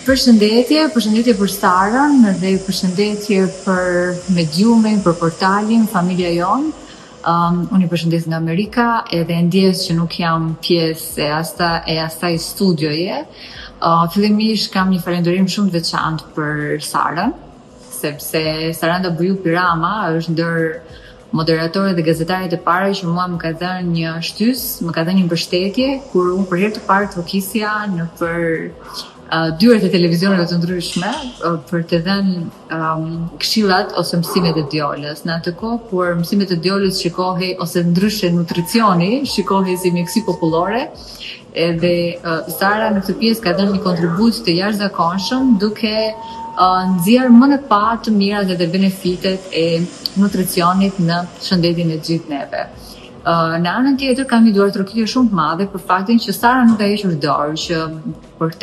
Përshëndetje për Sarën dhe përshëndetje për mediumin, për portalin, familja jonë. Unë i përshëndes nga Amerika edhe ndjes që nuk jam pjesë e asaj studioje. Fillimisht kam një falënderim shumë të veçantë për Sarën, sepse Saranda Buju Pirama është ndër moderatorët dhe gazetarët e parë që mua më ka dhënë një shtys, më ka dhënë një mbështetje kur unë për herë të parë të kisja në për dyert e televizioneve të ndryshme për të dhënë këshillat ose mësimet e djalës. Në atë kohë kur mësimet e djalës shikohej ose ndryshe nutricioni shikohej si mjekësi popullore, edhe Sara në këtë pjesë ka dhënë një kontribut të jashtëzakonshëm duke nxjerrë më në pa të mirat dhe benefitet e nutricionit në shëndetin e gjithë neve. Në anën tjetër kam një duartërokitje shumë të madhe për faktin që Sara nuk ka hequr dorë, që për